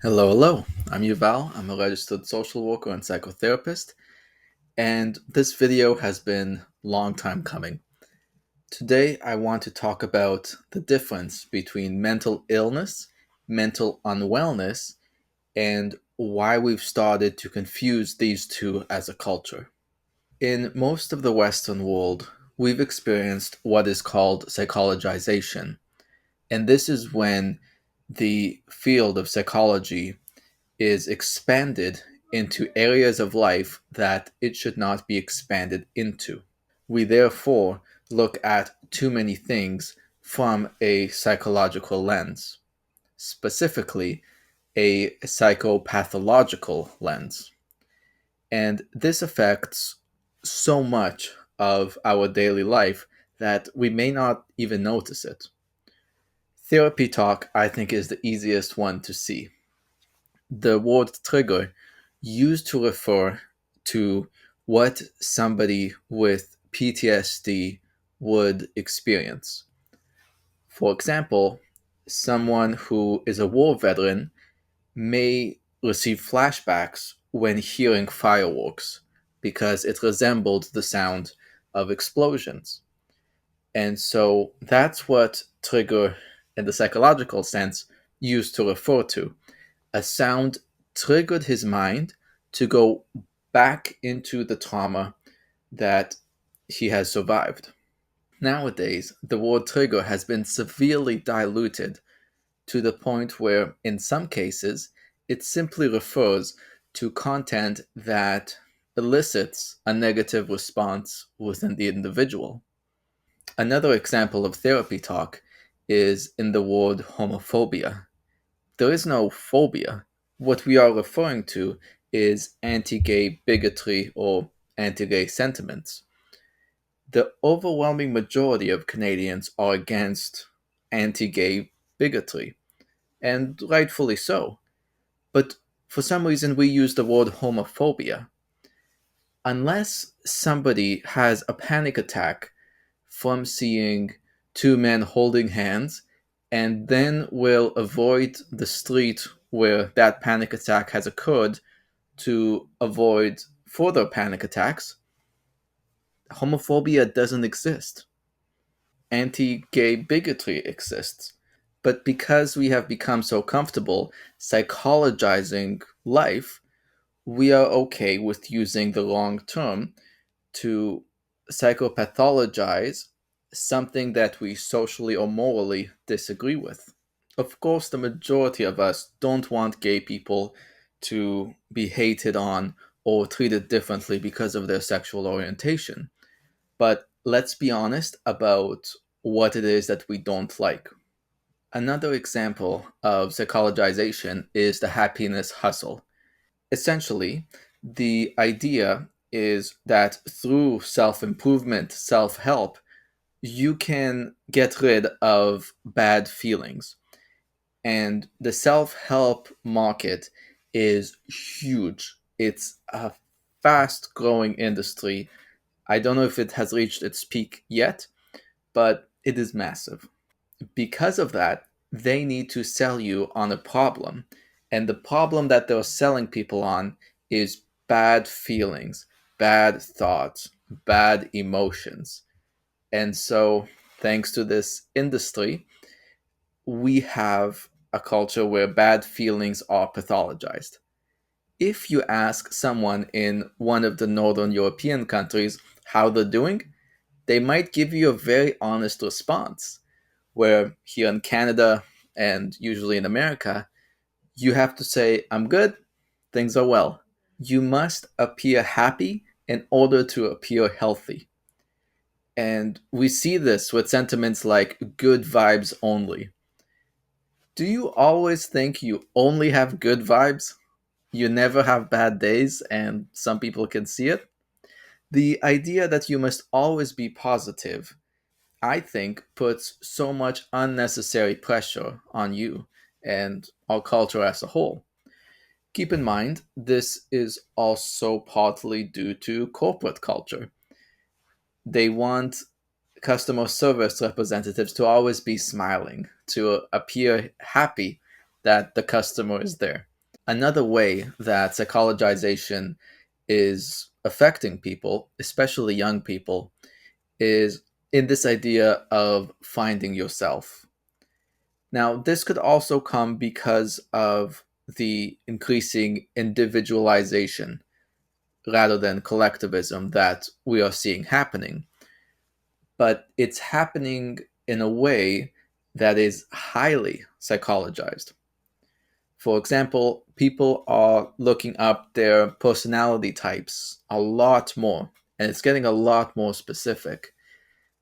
Hello, hello. I'm Yuval. I'm a registered social worker and psychotherapist, and this video has been a long time coming. Today, I want to talk about the difference between mental illness, mental unwellness, and why we've started to confuse these two as a culture. In most of the Western world, we've experienced what is called psychologization, and this is when the field of psychology is expanded into areas of life that it should not be expanded into. We therefore look at too many things from a psychological lens, specifically a psychopathological lens. And this affects so much of our daily life that we may not even notice it. Therapy talk, I think, is the easiest one to see. The word trigger used to refer to what somebody with PTSD would experience. For example, someone who is a war veteran may receive flashbacks when hearing fireworks because it resembled the sound of explosions. And so that's what trigger, in the psychological sense, used to refer to. A sound triggered his mind to go back into the trauma that he has survived. Nowadays, the word trigger has been severely diluted to the point where, in some cases, it simply refers to content that elicits a negative response within the individual. Another example of therapy talk is in the word homophobia. There is no phobia. What we are referring to is anti gay bigotry or anti gay sentiments. The overwhelming majority of Canadians are against anti gay bigotry, and rightfully so. But for some reason, we use the word homophobia. Unless somebody has a panic attack from seeing two men holding hands and then will avoid the street where that panic attack has occurred to avoid further panic attacks, homophobia doesn't exist. Anti gay bigotry exists. But because we have become so comfortable psychologizing life, we are okay with using the wrong term to psychopathologize something that we socially or morally disagree with. Of course, the majority of us don't want gay people to be hated on or treated differently because of their sexual orientation. But let's be honest about what it is that we don't like. Another example of psychologization is the happiness hustle. Essentially, the idea is that through self improvement, self help, you can get rid of bad feelings. And the self help market is huge. It's a fast growing industry. I don't know if it has reached its peak yet, but it is massive. Because of that, they need to sell you on a problem. And the problem that they're selling people on is bad feelings, bad thoughts, bad emotions. And so, thanks to this industry, we have a culture where bad feelings are pathologized. If you ask someone in one of the Northern European countries how they're doing, they might give you a very honest response. Where here in Canada and usually in America, you have to say, I'm good, things are well. You must appear happy in order to appear healthy. And we see this with sentiments like good vibes only. Do you always think you only have good vibes? You never have bad days, and some people can see it? The idea that you must always be positive, I think, puts so much unnecessary pressure on you and our culture as a whole. Keep in mind, this is also partly due to corporate culture. They want customer service representatives to always be smiling, to appear happy that the customer is there. Another way that psychologization is affecting people, especially young people, is in this idea of finding yourself. Now, this could also come because of the increasing individualization rather than collectivism that we are seeing happening. But it's happening in a way that is highly psychologized. For example, people are looking up their personality types a lot more, and it's getting a lot more specific.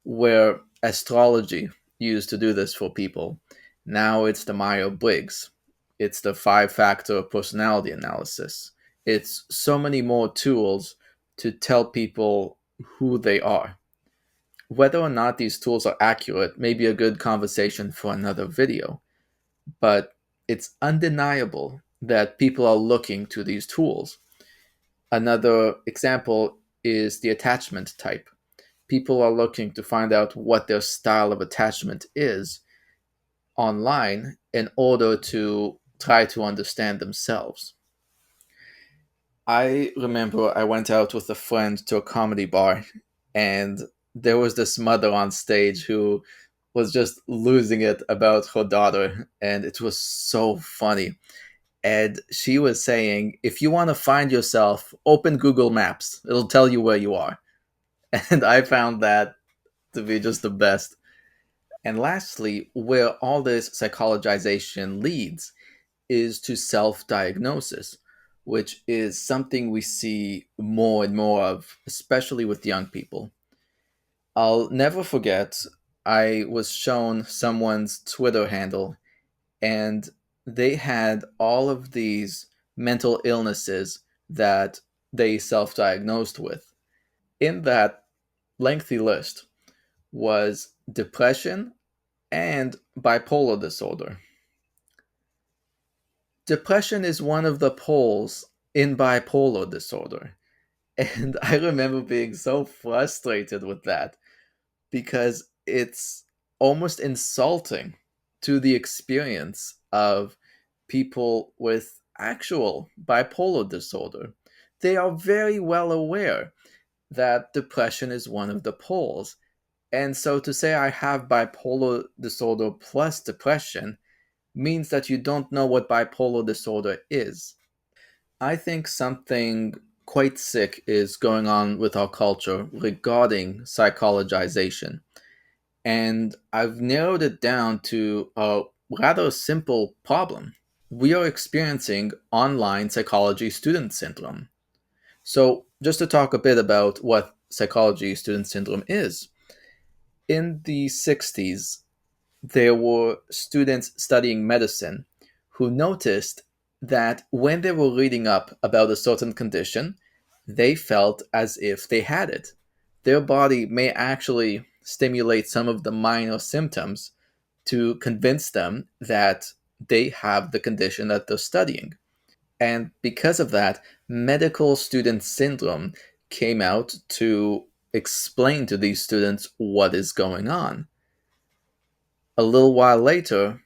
Where astrology used to do this for people, now it's the Myers Briggs, it's the 5 factor personality analysis. It's so many more tools to tell people who they are. Whether or not these tools are accurate may be a good conversation for another video, but it's undeniable that people are looking to these tools. Another example is the attachment type. People are looking to find out what their style of attachment is online in order to try to understand themselves. I remember I went out with a friend to a comedy bar, and there was this mother on stage who was just losing it about her daughter, and it was so funny. And she was saying, if you want to find yourself, open Google Maps. It'll tell you where you are. And I found that to be just the best. And lastly, where all this psychologization leads is to self diagnosis, which is something we see more and more of, especially with young people. I'll never forget, I was shown someone's Twitter handle, and they had all of these mental illnesses that they self diagnosed with. In that lengthy list was depression and bipolar disorder. Depression is one of the poles in bipolar disorder. And I remember being so frustrated with that because it's almost insulting to the experience of people with actual bipolar disorder. They are very well aware that depression is one of the poles. And so to say I have bipolar disorder plus depression means that you don't know what bipolar disorder is. I think something quite sick is going on with our culture regarding psychologization. And I've narrowed it down to a rather simple problem. We are experiencing online psychology student syndrome. So, just to talk a bit about what psychology student syndrome is, in the 60s, there were students studying medicine who noticed that when they were reading up about a certain condition, they felt as if they had it. Their body may actually stimulate some of the minor symptoms to convince them that they have the condition that they're studying. And because of that, medical student syndrome came out to explain to these students what is going on. A little while later,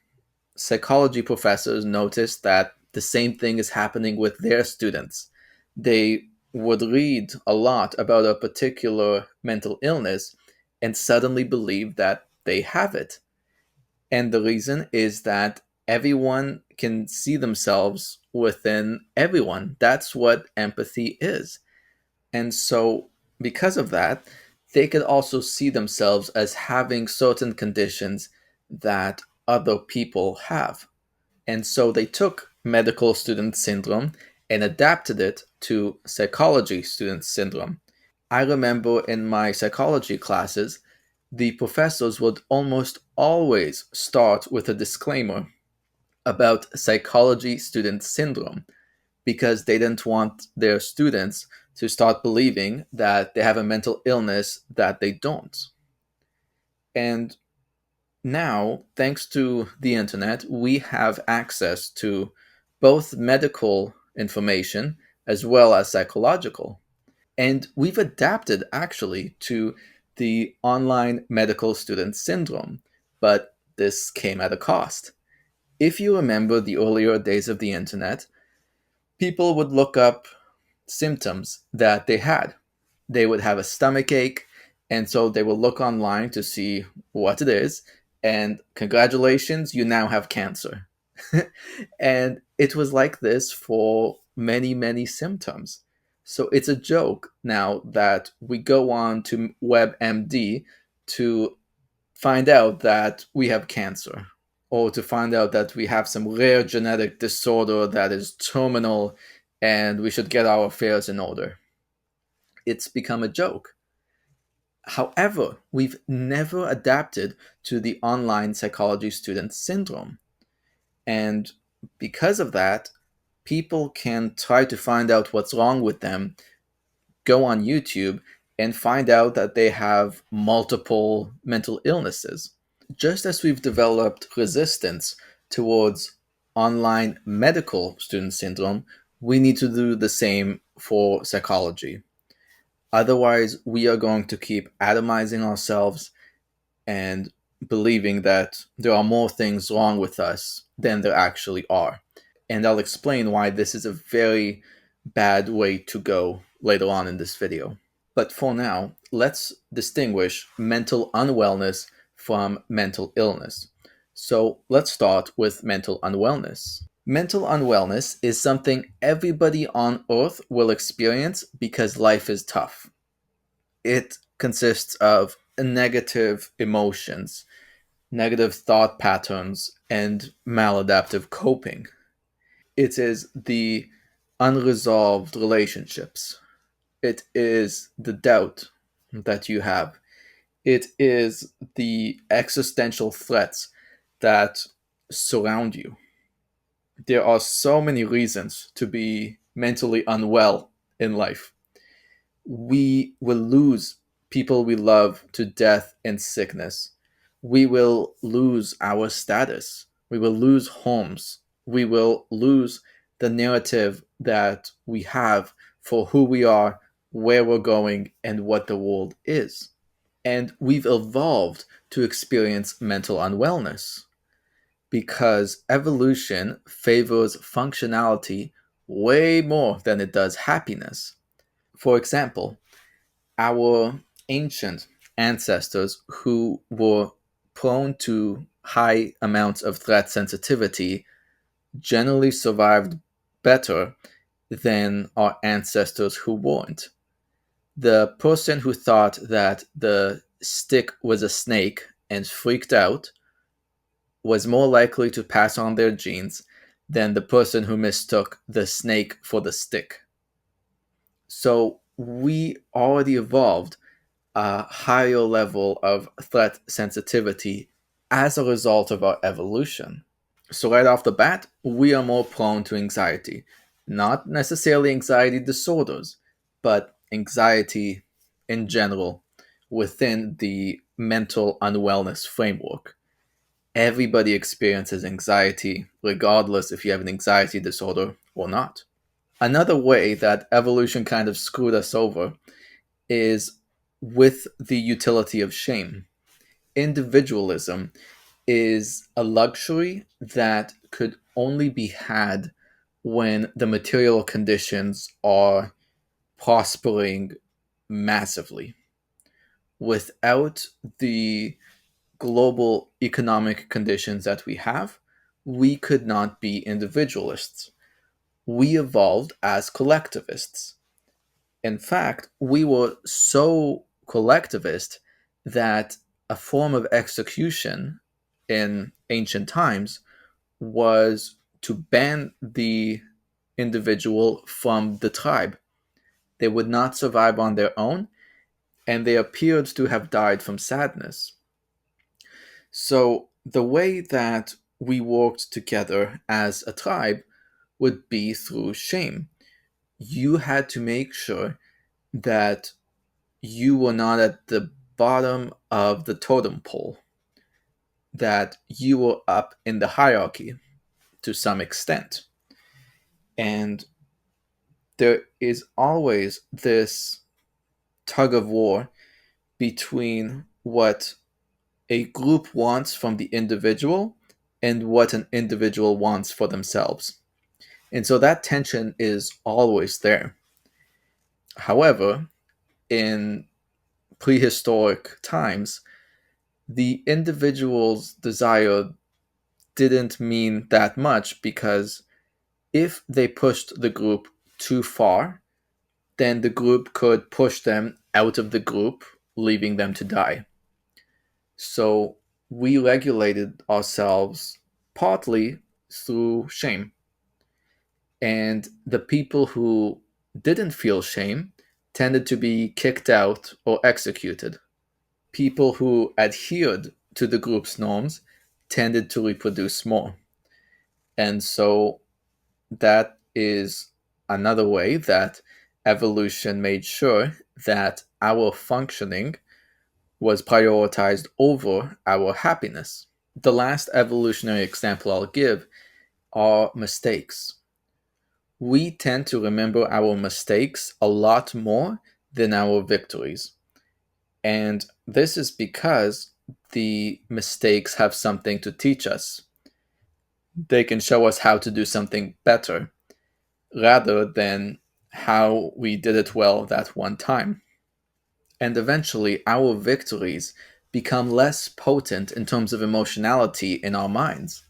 psychology professors noticed that the same thing is happening with their students. They would read a lot about a particular mental illness and suddenly believe that they have it. And the reason is that everyone can see themselves within everyone. That's what empathy is. And so, because of that, they could also see themselves as having certain conditions that other people have. And so they took medical student syndrome and adapted it to psychology student syndrome. I remember in my psychology classes, the professors would almost always start with a disclaimer about psychology student syndrome because they didn't want their students to start believing that they have a mental illness that they don't. And now, thanks to the internet, we have access to both medical information as well as psychological. And we've adapted actually to the online medical student syndrome, but this came at a cost. If you remember the earlier days of the internet, People would look up symptoms that they had. They would have a stomach ache, and so they will look online to see what it is, and congratulations, you now have cancer. And it was like this for many, many symptoms. So it's a joke now that we go on to WebMD to find out that we have cancer, or to find out that we have some rare genetic disorder that is terminal and we should get our affairs in order. It's become a joke. However, we've never adapted to the online psychology student syndrome. And because of that, people can try to find out what's wrong with them, go on YouTube, and find out that they have multiple mental illnesses. Just as we've developed resistance towards online medical student syndrome, we need to do the same for psychology. Otherwise, we are going to keep atomizing ourselves and believing that there are more things wrong with us than there actually are. And I'll explain why this is a very bad way to go later on in this video. But for now, let's distinguish mental unwellness from mental illness. So let's start with mental unwellness. Mental unwellness is something everybody on earth will experience because life is tough. It consists of negative emotions, negative thought patterns, and maladaptive coping. It is the unresolved relationships. It is the doubt that you have. It is the existential threats that surround you. There are so many reasons to be mentally unwell in life. We will lose people we love to death and sickness. We will lose our status. We will lose homes. We will lose the narrative that we have for who we are, where we're going, and what the world is. And we've evolved to experience mental unwellness because evolution favors functionality way more than it does happiness. For example, our ancient ancestors who were prone to high amounts of threat sensitivity generally survived better than our ancestors who weren't. The person who thought that the stick was a snake and freaked out was more likely to pass on their genes than the person who mistook the snake for the stick. So we already evolved a higher level of threat sensitivity as a result of our evolution. So, right off the bat, we are more prone to anxiety. Not necessarily anxiety disorders, but anxiety in general within the mental unwellness framework. Everybody experiences anxiety, regardless if you have an anxiety disorder or not. Another way that evolution kind of screwed us over is with the utility of shame. Individualism is a luxury that could only be had when the material conditions are prospering massively. Without the global economic conditions that we have, we could not be individualists. We evolved as collectivists. In fact, we were so collectivist that a form of execution in ancient times was to ban the individual from the tribe. They would not survive on their own, and they appeared to have died from sadness. So, the way that we worked together as a tribe would be through shame. You had to make sure that you were not at the bottom of the totem pole, that you were up in the hierarchy to some extent. And there is always this tug of war between what a group wants from the individual and what an individual wants for themselves. And so that tension is always there. However, in prehistoric times, the individual's desire didn't mean that much because if they pushed the group too far, then the group could push them out of the group, leaving them to die. So we regulated ourselves partly through shame. And the people who didn't feel shame tended to be kicked out or executed. People who adhered to the group's norms tended to reproduce more. And so that is another way that evolution made sure that our functioning was prioritized over our happiness. The last evolutionary example I'll give are mistakes. We tend to remember our mistakes a lot more than our victories. And this is because the mistakes have something to teach us. They can show us how to do something better rather than how we did it well that one time. And eventually, our victories become less potent in terms of emotionality in our minds.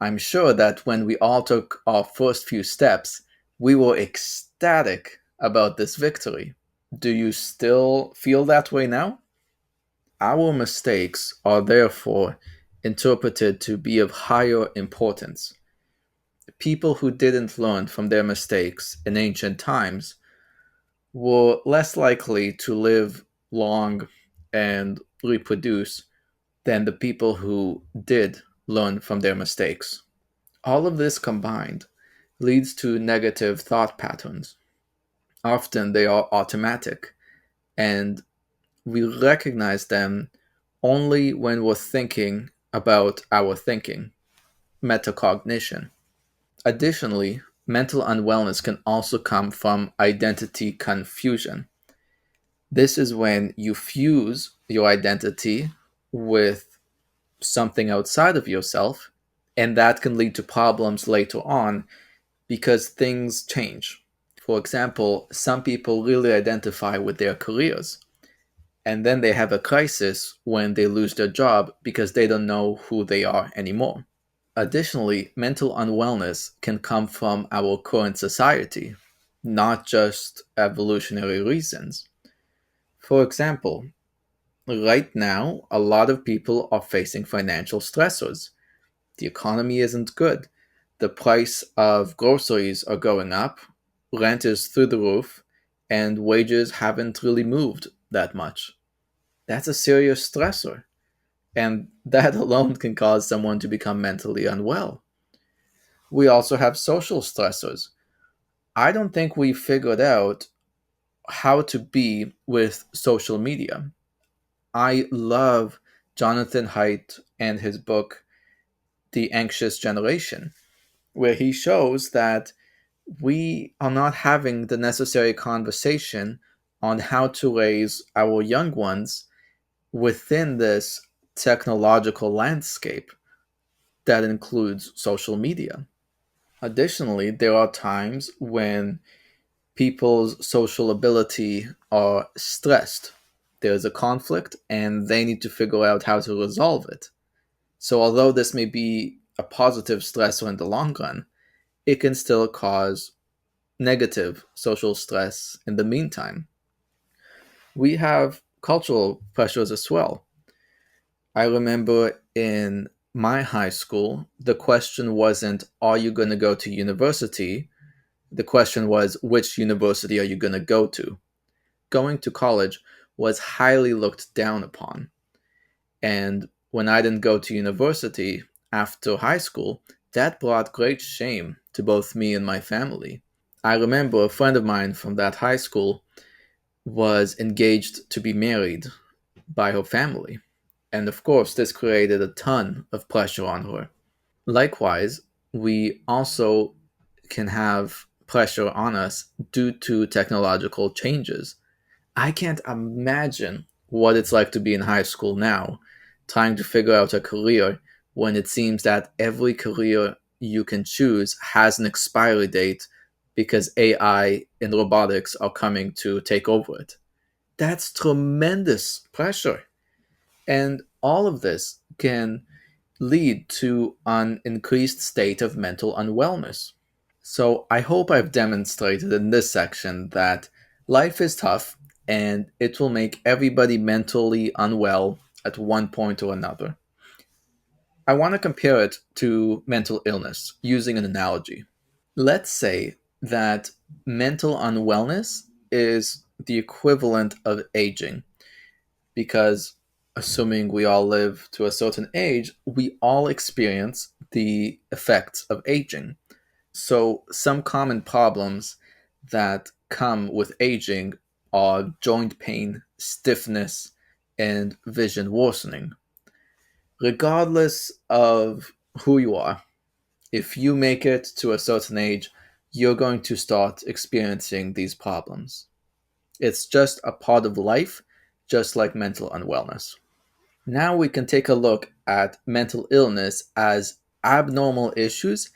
I'm sure that when we all took our first few steps, we were ecstatic about this victory. Do you still feel that way now? Our mistakes are therefore interpreted to be of higher importance. People who didn't learn from their mistakes in ancient times were less likely to live long and reproduce than the people who did learn from their mistakes. All of this combined leads to negative thought patterns. Often they are automatic, and we recognize them only when we're thinking about our thinking, metacognition. Additionally, mental unwellness can also come from identity confusion. This is when you fuse your identity with something outside of yourself, and that can lead to problems later on because things change. For example, some people really identify with their careers, and then they have a crisis when they lose their job because they don't know who they are anymore. Additionally, mental unwellness can come from our current society, not just evolutionary reasons. For example, right now, a lot of people are facing financial stressors. The economy isn't good. The price of groceries are going up, rent is through the roof, and wages haven't really moved that much. That's a serious stressor, and that alone can cause someone to become mentally unwell. We also have social stressors. I don't think we figured out how to be with social media. I love Jonathan Haidt and his book, The Anxious Generation, where he shows that we are not having the necessary conversation on how to raise our young ones within this technological landscape that includes social media. Additionally, there are times when people's social ability are stressed. There's a conflict and they need to figure out how to resolve it. So, although this may be a positive stressor in the long run, it can still cause negative social stress in the meantime. We have cultural pressures as well. I remember in my high school, the question wasn't, are you going to go to university? The question was, which university are you going to go to? Going to college was highly looked down upon. And when I didn't go to university after high school, that brought great shame to both me and my family. I remember a friend of mine from that high school was engaged to be married by her family. And of course, this created a ton of pressure on her. Likewise, we also can have pressure on us due to technological changes. I can't imagine what it's like to be in high school now, trying to figure out a career when it seems that every career you can choose has an expiry date because AI and robotics are coming to take over it. That's tremendous pressure. And all of this can lead to an increased state of mental unwellness. So I hope I've demonstrated in this section that life is tough and it will make everybody mentally unwell at one point or another. I want to compare it to mental illness using an analogy. Let's say that mental unwellness is the equivalent of aging, because assuming we all live to a certain age, we all experience the effects of aging. So, some common problems that come with aging are joint pain, stiffness, and vision worsening. Regardless of who you are, if you make it to a certain age, you're going to start experiencing these problems. It's just a part of life, just like mental unwellness. Now we can take a look at mental illness as abnormal issues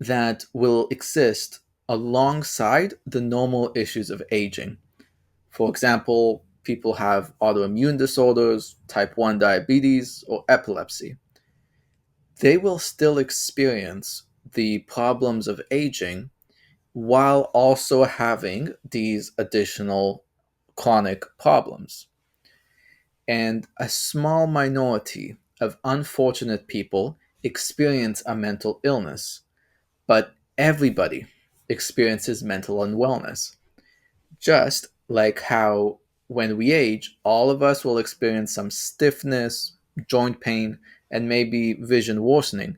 that will exist alongside the normal issues of aging. For example, people have autoimmune disorders, type 1 diabetes, or epilepsy. They will still experience the problems of aging while also having these additional chronic problems. And a small minority of unfortunate people experience a mental illness, but everybody experiences mental unwellness. Just like how when we age, all of us will experience some stiffness, joint pain, and maybe vision worsening,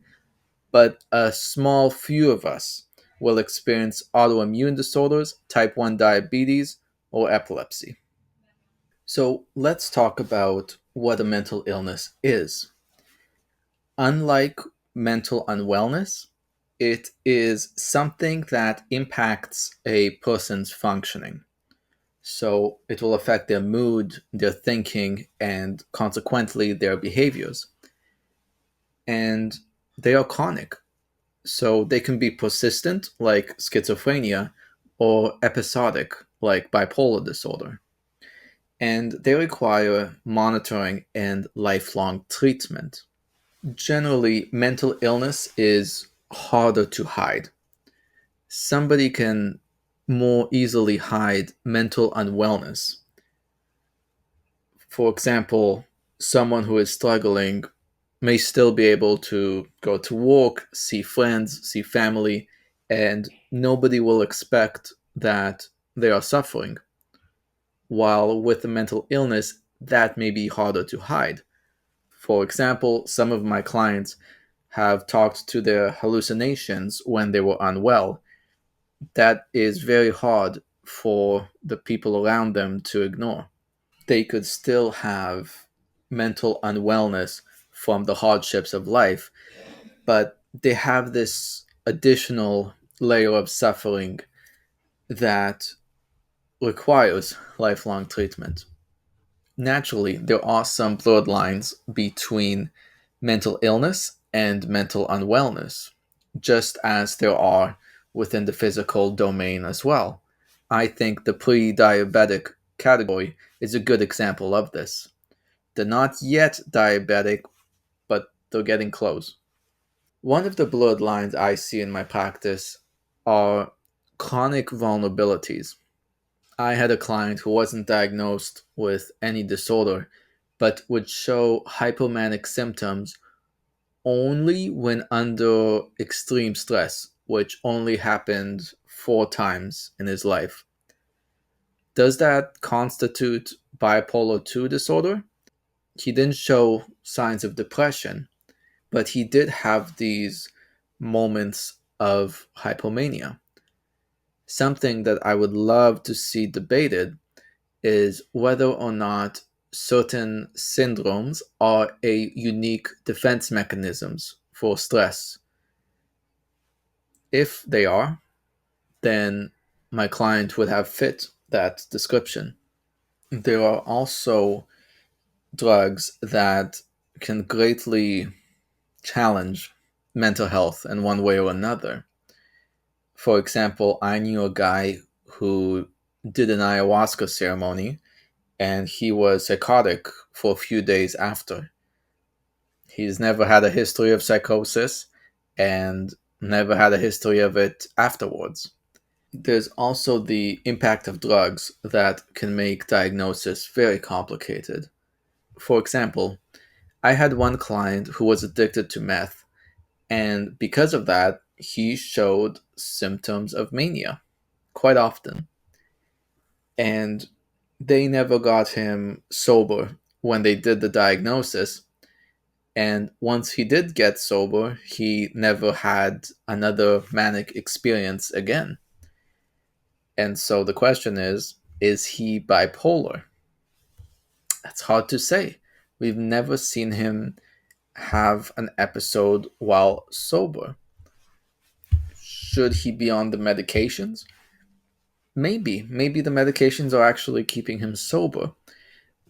but a small few of us will experience autoimmune disorders, type 1 diabetes, or epilepsy. So let's talk about what a mental illness is. Unlike mental unwellness, it is something that impacts a person's functioning. So it will affect their mood, their thinking, and consequently their behaviors. And they are chronic. So they can be persistent, like schizophrenia, or episodic, like bipolar disorder. And they require monitoring and lifelong treatment. Generally, mental illness is harder to hide. Somebody can more easily hide mental unwellness. For example, someone who is struggling may still be able to go to work, see friends, see family, and nobody will expect that they are suffering. While with a mental illness, that may be harder to hide. For example, some of my clients have talked to their hallucinations when they were unwell. That is very hard for the people around them to ignore. They could still have mental unwellness from the hardships of life, but they have this additional layer of suffering that requires lifelong treatment. Naturally, there are some blurred lines between mental illness and mental unwellness, just as there are within the physical domain as well. I think the pre diabetic category is a good example of this. They're not yet diabetic, but they're getting close. One of the blurred lines I see in my practice are chronic vulnerabilities. I had a client who wasn't diagnosed with any disorder, but would show hypomanic symptoms only when under extreme stress, which only happened 4 times in his life. Does that constitute bipolar 2 disorder? He didn't show signs of depression, but he did have these moments of hypomania. Something that I would love to see debated is whether or not certain syndromes are a unique defense mechanisms for stress. If they are, then my client would have fit that description. There are also drugs that can greatly challenge mental health in one way or another. For example, I knew a guy who did an ayahuasca ceremony and he was psychotic for a few days after. He's never had a history of psychosis and never had a history of it afterwards. There's also the impact of drugs that can make diagnosis very complicated. For example, I had one client who was addicted to meth, and because of that, he showed symptoms of mania quite often. And they never got him sober when they did the diagnosis. And once he did get sober, he never had another manic experience again. And so the question is he bipolar? It's hard to say. We've never seen him have an episode while sober. Should he be on the medications? Maybe. Maybe the medications are actually keeping him sober.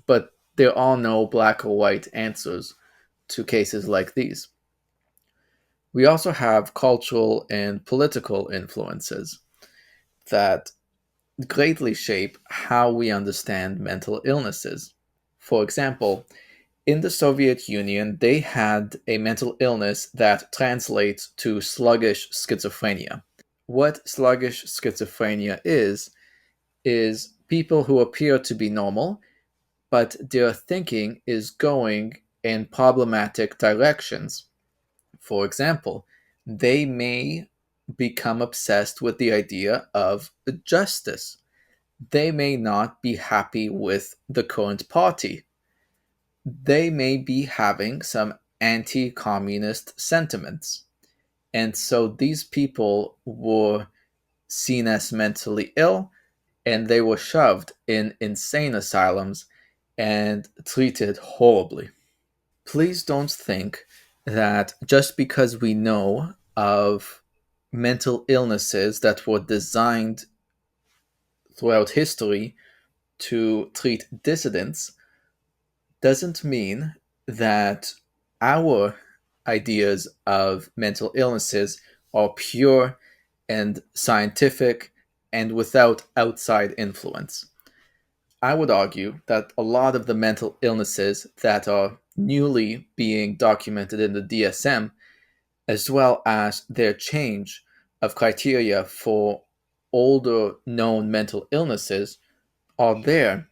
But there are no black or white answers to cases like these. We also have cultural and political influences that greatly shape how we understand mental illnesses. For example, in the Soviet Union, they had a mental illness that translates to sluggish schizophrenia. What sluggish schizophrenia is people who appear to be normal, but their thinking is going in problematic directions. For example, they may become obsessed with the idea of justice. They may not be happy with the current party. They may be having some anti communist sentiments. And so these people were seen as mentally ill and they were shoved in insane asylums and treated horribly. Please don't think that just because we know of mental illnesses that were designed throughout history to treat dissidents doesn't mean that our ideas of mental illnesses are pure and scientific and without outside influence. I would argue that a lot of the mental illnesses that are newly being documented in the DSM, as well as their change of criteria for older known mental illnesses, are there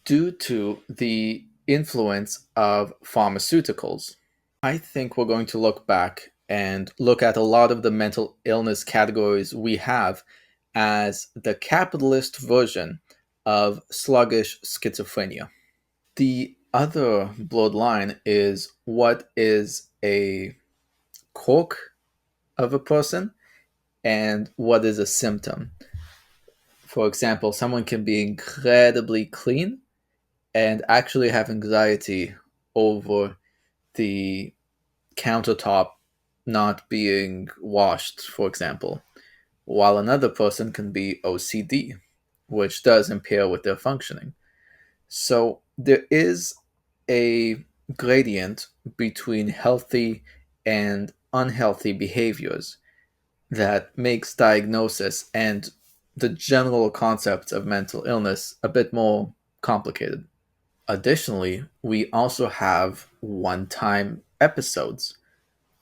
due to the influence of pharmaceuticals. I think we're going to look back and look at a lot of the mental illness categories we have as the capitalist version of sluggish schizophrenia. The other blurred line is what is a quirk of a person and what is a symptom. For example, someone can be incredibly clean and actually have anxiety over the countertop not being washed, for example, while another person can be OCD, which does impair with their functioning. So there is a gradient between healthy and unhealthy behaviors that makes diagnosis and the general concept of mental illness a bit more complicated. Additionally, we also have one time episodes.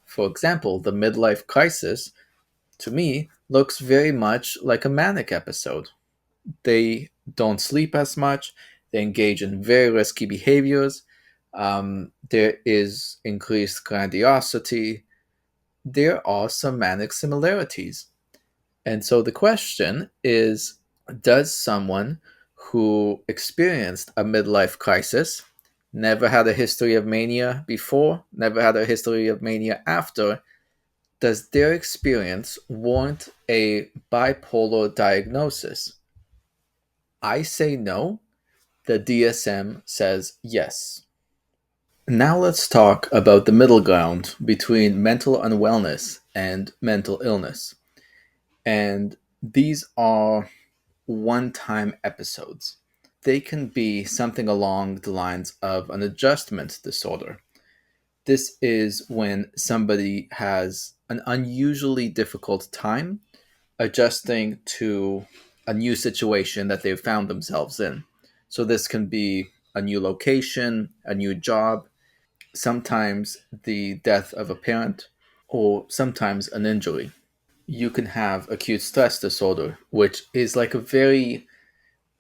For example, the midlife crisis, to me, looks very much like a manic episode. They don't sleep as much, they engage in very risky behaviors, there is increased grandiosity, there are some manic similarities. And so the question is, does someone who experienced a midlife crisis, never had a history of mania before, never had a history of mania after, does their experience warrant a bipolar diagnosis? I say no. The DSM says yes. Now let's talk about the middle ground between mental unwellness and mental illness. And these are one time episodes. They can be something along the lines of an adjustment disorder. This is when somebody has an unusually difficult time adjusting to a new situation that they've found themselves in. So this can be a new location, a new job, sometimes the death of a parent, or sometimes an injury. You can have acute stress disorder, which is like a very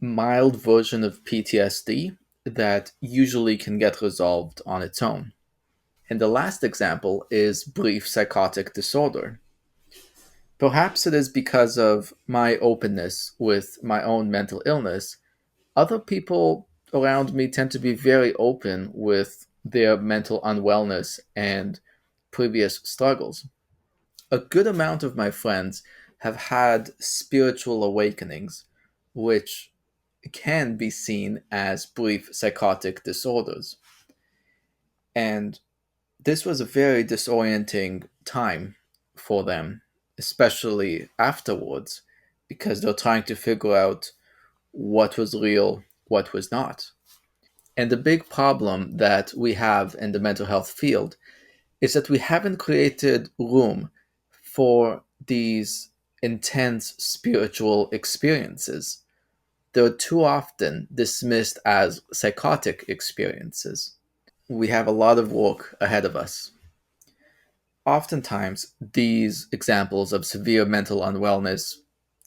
mild version of PTSD that usually can get resolved on its own. And the last example is brief psychotic disorder. Perhaps it is because of my openness with my own mental illness. Other people around me tend to be very open with their mental unwellness and previous struggles. A good amount of my friends have had spiritual awakenings, which can be seen as brief psychotic disorders. And this was a very disorienting time for them, especially afterwards, because they're trying to figure out what was real, what was not. And the big problem that we have in the mental health field is that we haven't created room for these intense spiritual experiences. They're too often dismissed as psychotic experiences. We have a lot of work ahead of us. Oftentimes, these examples of severe mental unwellness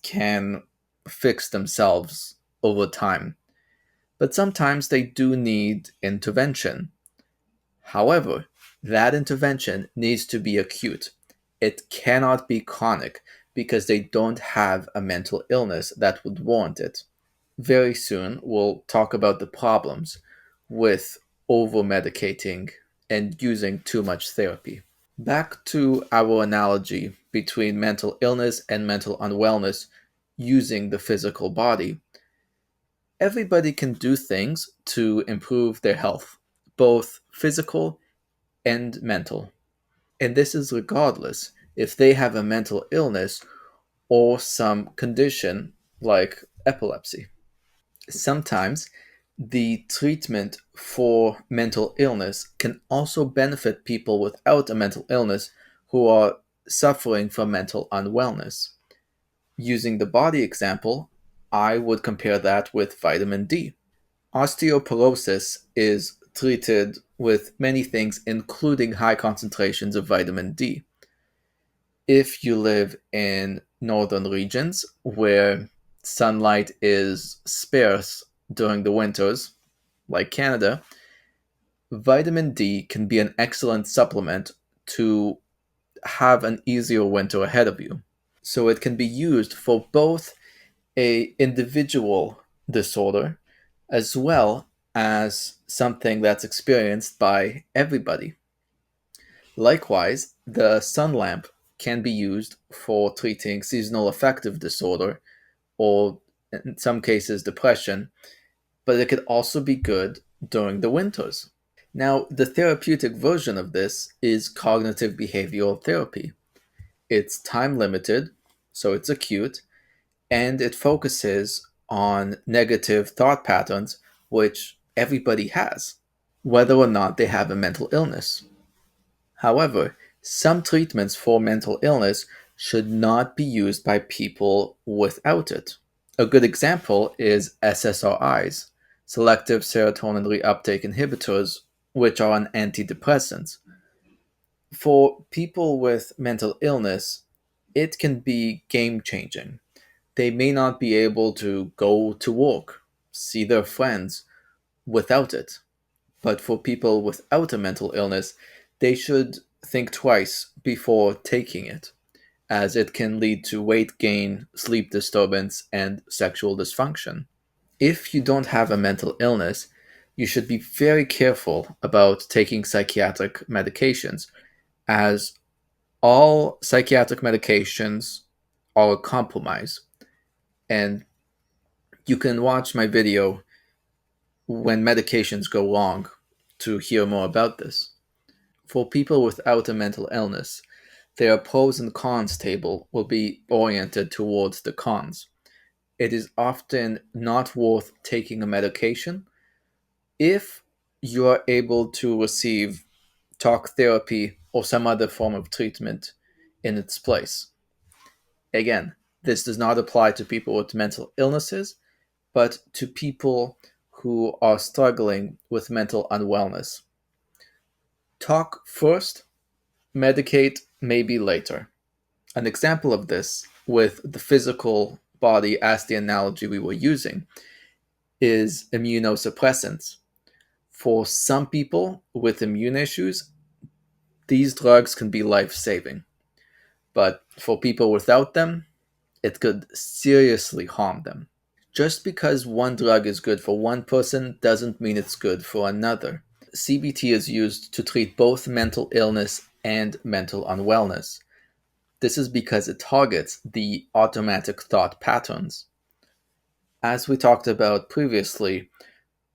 can fix themselves over time, but sometimes they do need intervention. However, that intervention needs to be acute. It cannot be chronic because they don't have a mental illness that would warrant it. Very soon, we'll talk about the problems with over medicating and using too much therapy. Back to our analogy between mental illness and mental unwellness using the physical body. Everybody can do things to improve their health, both physical and mental. And this is regardless if they have a mental illness or some condition like epilepsy. Sometimes the treatment for mental illness can also benefit people without a mental illness who are suffering from mental unwellness. Using the body example, I would compare that with vitamin D. Osteoporosis is treated with many things, including high concentrations of vitamin D. If you live in northern regions where sunlight is sparse during the winters, like Canada, vitamin D can be an excellent supplement to have an easier winter ahead of you. So it can be used for both a individual disorder as well as something that's experienced by everybody. Likewise, the sun lamp can be used for treating seasonal affective disorder or, in some cases, depression, but it could also be good during the winters. Now, the therapeutic version of this is cognitive behavioral therapy. It's time limited, so it's acute, and it focuses on negative thought patterns, which everybody has, whether or not they have a mental illness. However, some treatments for mental illness should not be used by people without it. A good example is SSRIs, selective serotonin reuptake inhibitors, which are an antidepressant. For people with mental illness, it can be game changing. They may not be able to go to work, see their friends without it. But for people without a mental illness, they should think twice before taking it, as it can lead to weight gain, sleep disturbance, and sexual dysfunction. If you don't have a mental illness, you should be very careful about taking psychiatric medications, as all psychiatric medications are a compromise. And you can watch my video when medications go wrong to hear more about this. For people without a mental illness, their pros and cons table will be oriented towards the cons. It is often not worth taking a medication if you are able to receive talk therapy or some other form of treatment in its place. Again, this does not apply to people with mental illnesses, but to people who are struggling with mental unwellness. Talk first, medicate maybe later. An example of this, with the physical body as the analogy we were using, is immunosuppressants. For some people with immune issues, these drugs can be life saving. But for people without them, it could seriously harm them. Just because one drug is good for one person doesn't mean it's good for another. CBT is used to treat both mental illness and mental unwellness. This is because it targets the automatic thought patterns. As we talked about previously,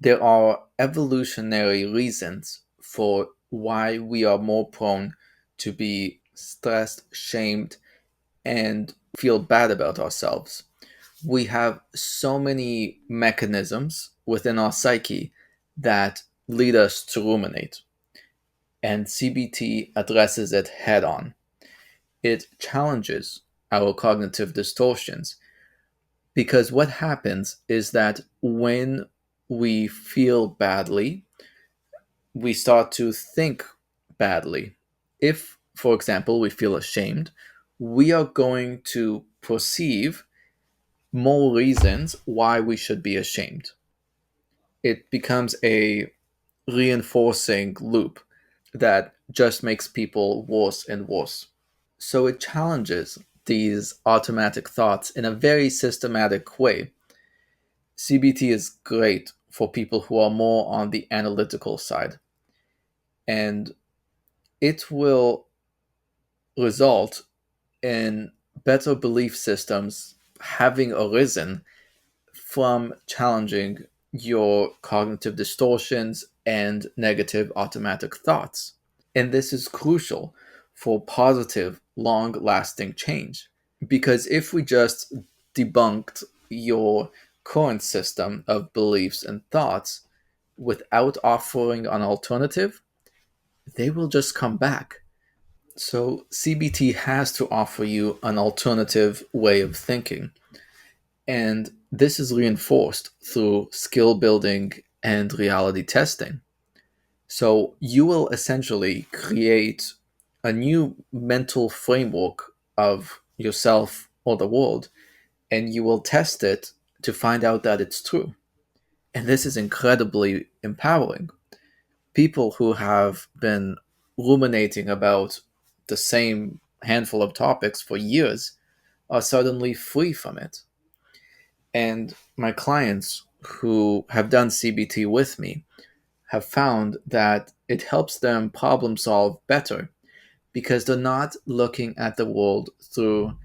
there are evolutionary reasons for why we are more prone to be stressed, shamed, and feel bad about ourselves. We have so many mechanisms within our psyche that lead us to ruminate, and CBT addresses it head on. It challenges our cognitive distortions because what happens is that when we feel badly, we start to think badly. If, for example, we feel ashamed, we are going to perceive more reasons why we should be ashamed. It becomes a reinforcing loop that just makes people worse and worse. So it challenges these automatic thoughts in a very systematic way. CBT is great for people who are more on the analytical side, and it will result in better belief systems having arisen from challenging your cognitive distortions and negative automatic thoughts. And this is crucial for positive, long lasting change. Because if we just debunked your current system of beliefs and thoughts without offering an alternative, they will just come back. So, CBT has to offer you an alternative way of thinking. And this is reinforced through skill building and reality testing. So, you will essentially create a new mental framework of yourself or the world, and you will test it to find out that it's true. And this is incredibly empowering. People who have been ruminating about the same handful of topics for years are suddenly free from it. And my clients who have done CBT with me have found that it helps them problem solve better because they're not looking at the world through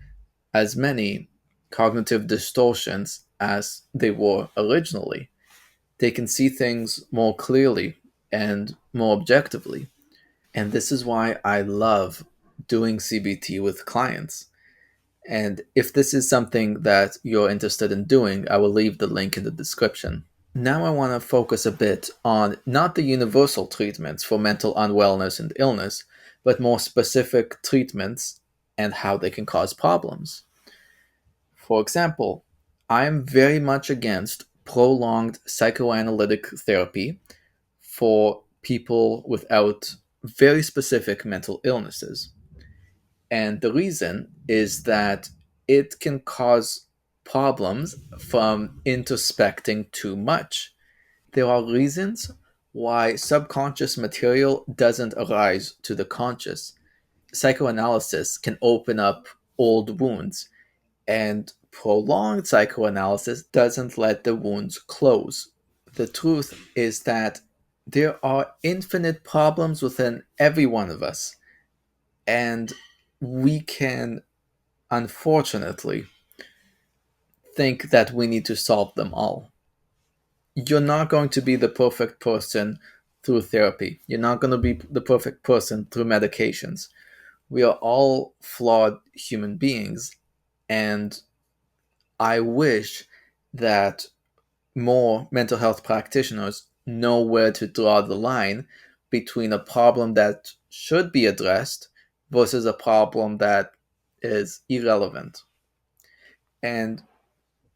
as many cognitive distortions as they were originally. They can see things more clearly and more objectively. And this is why I love doing CBT with clients. And if this is something that you're interested in doing, I will leave the link in the description. Now I want to focus a bit on not the universal treatments for mental unwellness and illness, but more specific treatments and how they can cause problems. For example, I am very much against prolonged psychoanalytic therapy for people without very specific mental illnesses. And the reason is that it can cause problems from introspecting too much. There are reasons why subconscious material doesn't arise to the conscious. Psychoanalysis can open up old wounds, and prolonged psychoanalysis doesn't let the wounds close. The truth is that there are infinite problems within every one of us, and we can unfortunately think that we need to solve them all. You're not going to be the perfect person through therapy. You're not going to be the perfect person through medications. We are all flawed human beings, and I wish that more mental health practitioners know where to draw the line between a problem that should be addressed versus a problem that is irrelevant. And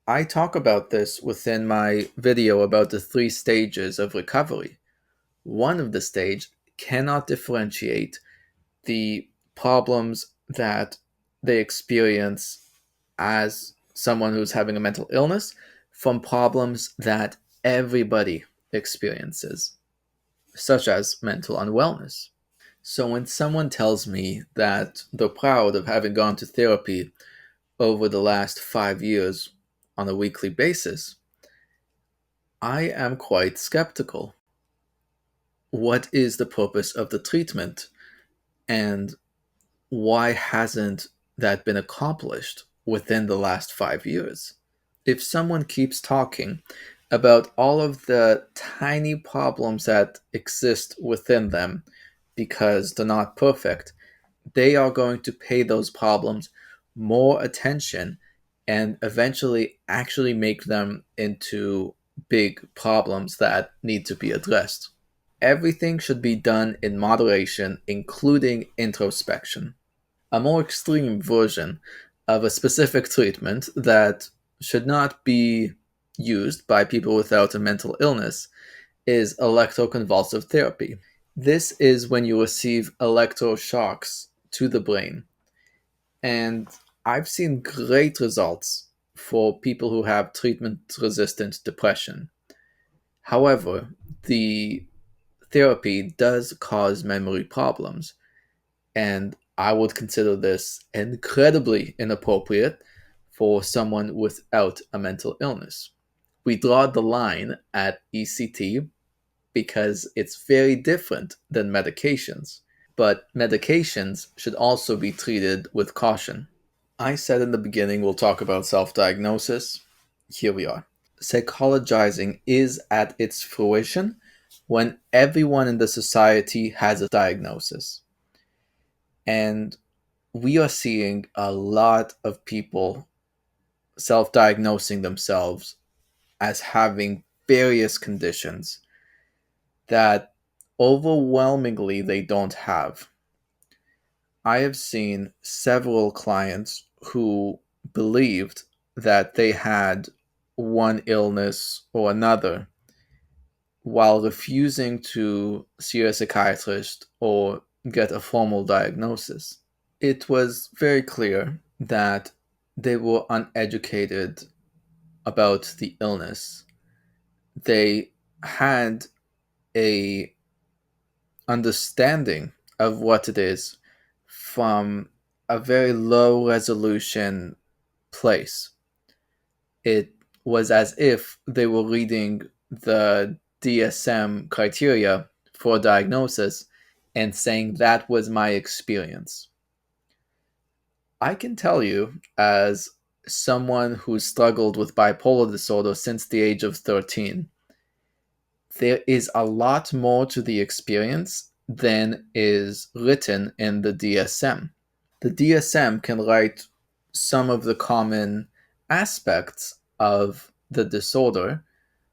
I talk about this within my video about the 3 stages of recovery. One of the stage cannot differentiate the problems that they experience as someone who's having a mental illness from problems that everybody experiences, such as mental unwellness. So when someone tells me that they're proud of having gone to therapy over the last 5 years on a weekly basis, I am quite skeptical. What is the purpose of the treatment? And why hasn't that been accomplished within the last 5 years? If someone keeps talking about all of the tiny problems that exist within them because they're not perfect, they are going to pay those problems more attention and eventually actually make them into big problems that need to be addressed. Everything should be done in moderation, including introspection. A more extreme version of a specific treatment that should not be used by people without a mental illness is electroconvulsive therapy. This is when you receive electroshocks to the brain. And I've seen great results for people who have treatment resistant depression. However, the therapy does cause memory problems, and I would consider this incredibly inappropriate for someone without a mental illness. We draw the line at ECT because it's very different than medications, but medications should also be treated with caution. I said in the beginning we'll talk about self diagnosis. Here we are. Psychologizing is at its fruition when everyone in the society has a diagnosis. And we are seeing a lot of people self diagnosing themselves as having various conditions that overwhelmingly they don't have. I have seen several clients who believed that they had one illness or another while refusing to see a psychiatrist or get a formal diagnosis. It was very clear that they were uneducated about the illness. They had a understanding of what it is from a very low resolution place. It was as if they were reading the DSM criteria for diagnosis and saying that was my experience. I can tell you, as someone who struggled with bipolar disorder since the age of 13, there is a lot more to the experience than is written in the DSM. The DSM can write some of the common aspects of the disorder,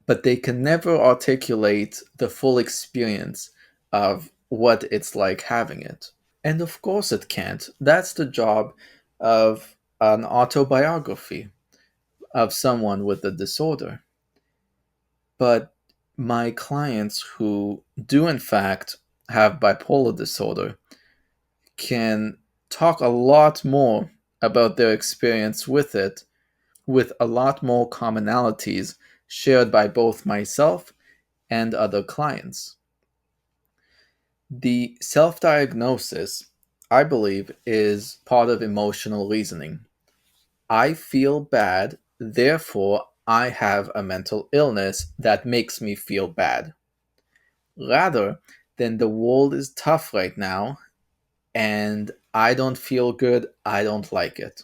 but they can never articulate the full experience of what it's like having it. And of course it can't. That's the job of an autobiography of someone with a disorder. But my clients who do, in fact, have bipolar disorder can talk a lot more about their experience with it, with a lot more commonalities shared by both myself and other clients. The self diagnosis, I believe, is part of emotional reasoning. I feel bad, therefore, I have a mental illness that makes me feel bad. Rather than the world is tough right now and I don't feel good, I don't like it.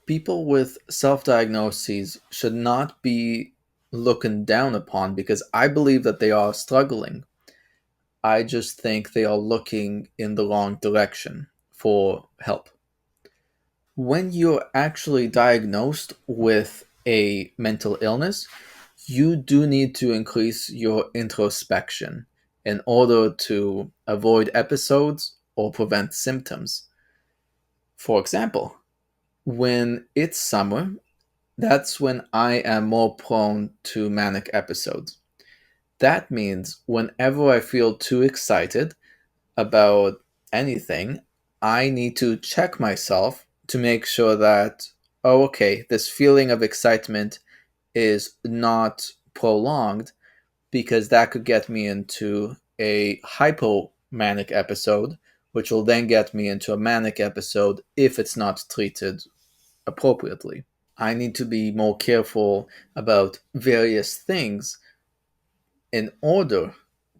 People with self diagnoses should not be looking down upon because I believe that they are struggling. I just think they are looking in the wrong direction for help. When you're actually diagnosed with a mental illness, you do need to increase your introspection in order to avoid episodes or prevent symptoms. For example, when it's summer, that's when I am more prone to manic episodes. That means whenever I feel too excited about anything, I need to check myself to make sure that, oh, okay, this feeling of excitement is not prolonged, because that could get me into a hypomanic episode, which will then get me into a manic episode if it's not treated appropriately. I need to be more careful about various things in order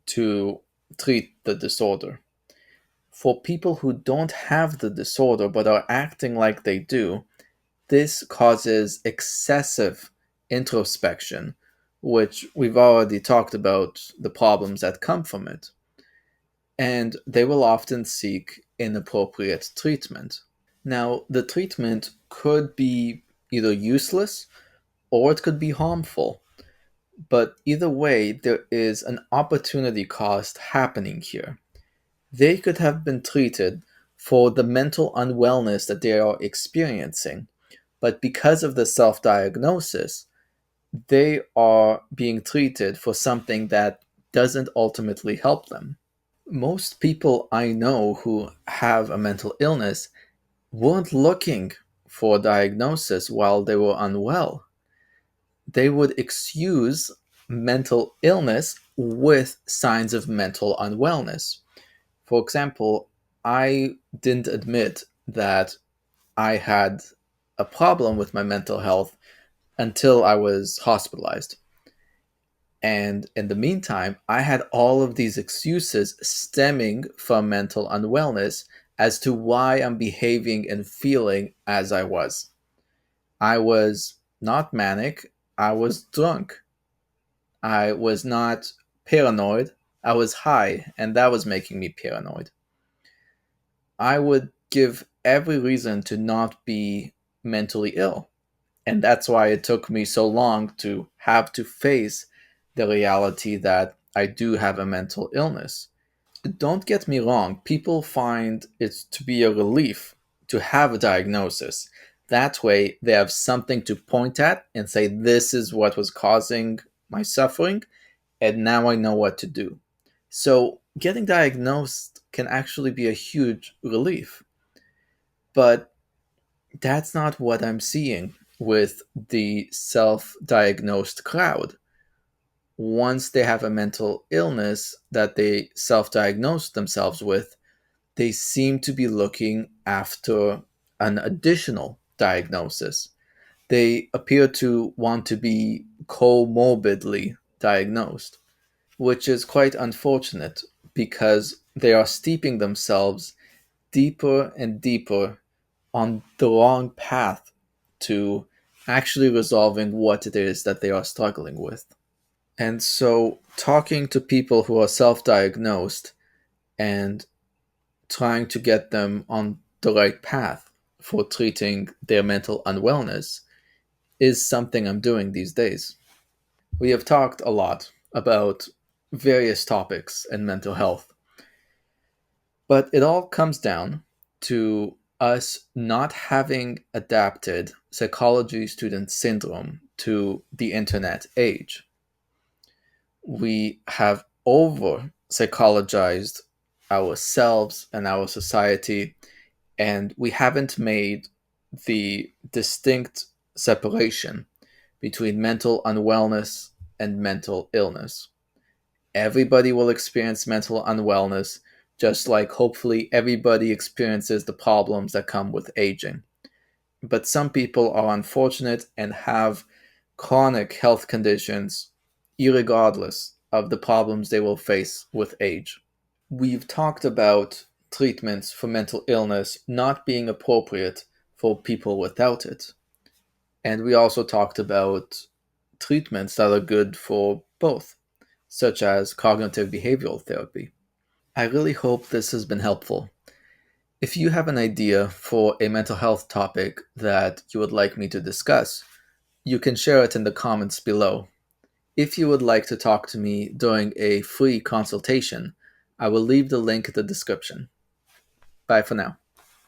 to treat the disorder. For people who don't have the disorder but are acting like they do, this causes excessive introspection, which we've already talked about the problems that come from it. And they will often seek inappropriate treatment. Now, the treatment could be either useless or it could be harmful. But either way, there is an opportunity cost happening here. They could have been treated for the mental unwellness that they are experiencing, but because of the self diagnosis, they are being treated for something that doesn't ultimately help them. Most people I know who have a mental illness weren't looking for a diagnosis while they were unwell. They would excuse mental illness with signs of mental unwellness. For example, I didn't admit that I had a problem with my mental health until I was hospitalized. And in the meantime, I had all of these excuses stemming from mental unwellness as to why I'm behaving and feeling as I was. I was not manic, I was drunk. I was not paranoid, I was high, and that was making me paranoid. I would give every reason to not be mentally ill. And that's why it took me so long to have to face the reality that I do have a mental illness. Don't get me wrong, people find it to be a relief to have a diagnosis. That way, they have something to point at and say, this is what was causing my suffering, and now I know what to do. So, getting diagnosed can actually be a huge relief. But that's not what I'm seeing with the self diagnosed crowd. Once they have a mental illness that they self diagnose themselves with, they seem to be looking after an additional diagnosis. They appear to want to be comorbidly diagnosed, which is quite unfortunate because they are steeping themselves deeper and deeper on the wrong path to actually resolving what it is that they are struggling with. And so, talking to people who are self diagnosed and trying to get them on the right path for treating their mental unwellness is something I'm doing these days. We have talked a lot about various topics in mental health, but it all comes down to us not having adapted psychology student syndrome to the internet age. We have over psychologized ourselves and our society, and we haven't made the distinct separation between mental unwellness and mental illness. Everybody will experience mental unwellness, just like hopefully everybody experiences the problems that come with aging. But some people are unfortunate and have chronic health conditions, irregardless of the problems they will face with age. We've talked about treatments for mental illness not being appropriate for people without it. And we also talked about treatments that are good for both, such as cognitive behavioral therapy. I really hope this has been helpful. If you have an idea for a mental health topic that you would like me to discuss, you can share it in the comments below. If you would like to talk to me during a free consultation, I will leave the link in the description. Bye for now.